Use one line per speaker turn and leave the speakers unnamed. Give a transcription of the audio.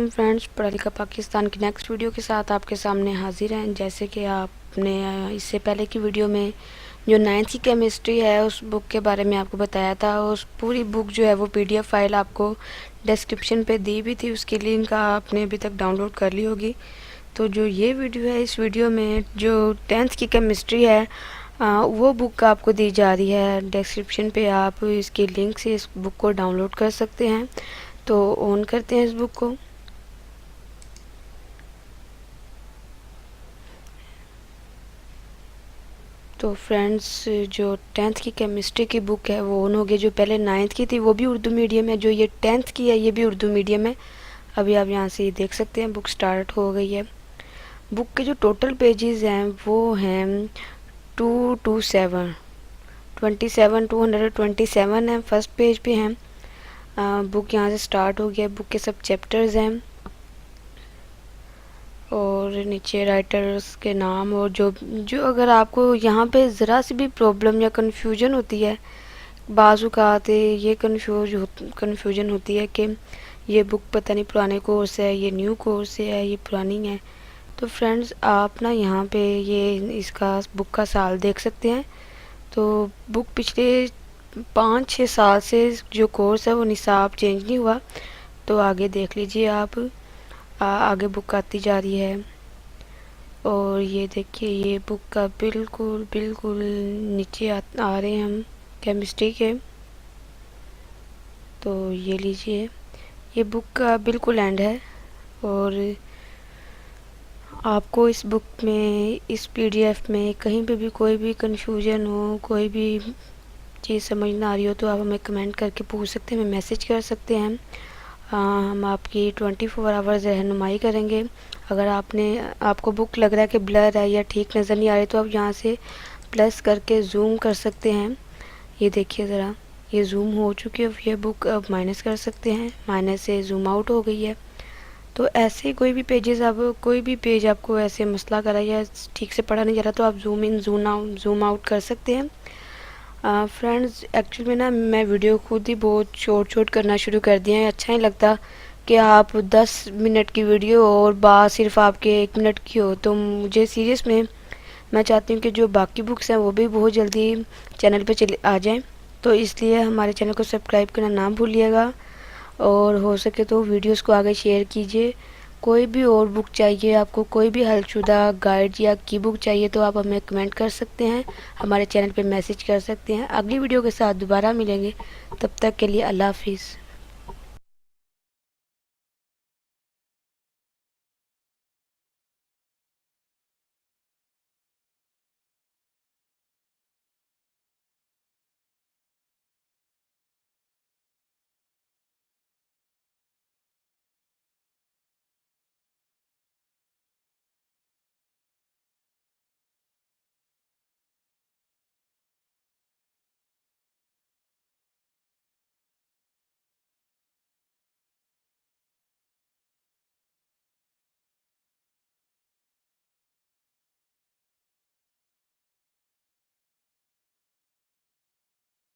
Friends, पढ़ा लिखा पाकिस्तान की नेक्स्ट वीडियो के साथ आपके सामने हाजिर हैं। जैसे कि आपने इससे पहले की वीडियो में जो 9th की केमिस्ट्री है उस बुक के बारे में आपको बताया था। उस पूरी बुक जो है वो PDF फाइल आपको डिस्क्रिप्शन पे दी भी थी, उसकी लिंक आपने अभी तक डाउनलोड कर ली होगी। तो जो ये वीडियो है, इस वीडियो में जो 10th की केमिस्ट्री है वो बुक आपको दी जा रही है। डिस्क्रिप्शन पे आप इसकी लिंक से इस बुक को डाउनलोड कर सकते हैं। तो ऑन करते हैं इस बुक को। तो फ्रेंड्स, जो 10th की केमिस्ट्री की बुक है वो ऑन हो गई। जो पहले 9th की थी वो भी उर्दू मीडियम है, जो ये 10th की है ये भी उर्दू मीडियम है। अभी आप यहाँ से देख सकते हैं बुक स्टार्ट हो गई है। बुक के जो टोटल पेजेस हैं वो हैं 227 है, फर्स्ट पेज पे हैं। बुक यहाँ से स्टार्ट हो गया। बुक के सब चैप्टर्स हैं और नीचे राइटर्स के नाम। और जो जो अगर आपको यहाँ पे ज़रा सी भी प्रॉब्लम या कन्फ्यूजन होती है, बाज़ औक़ात ये कन्फ्यूजन होती है कि ये बुक पता नहीं पुराने कोर्स है, ये न्यू कोर्स है, ये पुरानी है, तो फ्रेंड्स आप ना यहाँ पे ये इसका बुक का साल देख सकते हैं। तो बुक पिछले 5-6 साल से जो कोर्स है वो निसाब चेंज नहीं हुआ। तो आगे देख लीजिए आप। आगे बुक आती जा रही है और ये देखिए ये बुक का बिल्कुल बिल्कुल नीचे आ रहे हैं हम केमिस्ट्री के। तो ये लीजिए, ये बुक का बिल्कुल एंड है। और आपको इस बुक में, इस PDF में कहीं पे भी कोई भी कन्फ्यूजन हो, कोई भी चीज़ समझ ना आ रही हो, तो आप हमें कमेंट करके पूछ सकते हैं, हमें मैसेज कर सकते हैं। हम आपकी 24 आवर्स रहनुमाई करेंगे। अगर आपको बुक लग रहा है कि ब्लर है या ठीक नज़र नहीं आ रही, तो आप यहाँ से प्लस करके जूम कर सकते हैं। ये देखिए ज़रा, ये जूम हो चुकी है ये बुक। अब माइनस कर सकते हैं, माइनस से जूम आउट हो गई है। तो ऐसे कोई भी पेज आपको ऐसे मसला कर रहा है या ठीक से पढ़ा नहीं जा रहा, तो आप जूम इन जूम आउट कर सकते हैं। फ्रेंड्स, एक्चुअली में ना मैं वीडियो खुद ही बहुत शॉर्ट करना शुरू कर दिया है। अच्छा नहीं लगता कि आप 10 मिनट की वीडियो और बात सिर्फ आपके 1 मिनट की हो। तो मुझे सीरियस में मैं चाहती हूँ कि जो बाकी बुक्स हैं वो भी बहुत जल्दी चैनल पे चले आ जाएं। तो इसलिए हमारे चैनल को सब्सक्राइब करना ना भूलिएगा और हो सके तो वीडियोस को आगे शेयर कीजिए। कोई भी और बुक चाहिए आपको, कोई भी हलशुदा गाइड या की बुक चाहिए, तो आप हमें कमेंट कर सकते हैं, हमारे चैनल पे मैसेज कर सकते हैं। अगली वीडियो के साथ दोबारा मिलेंगे, तब तक के लिए अल्लाह हाफिज़।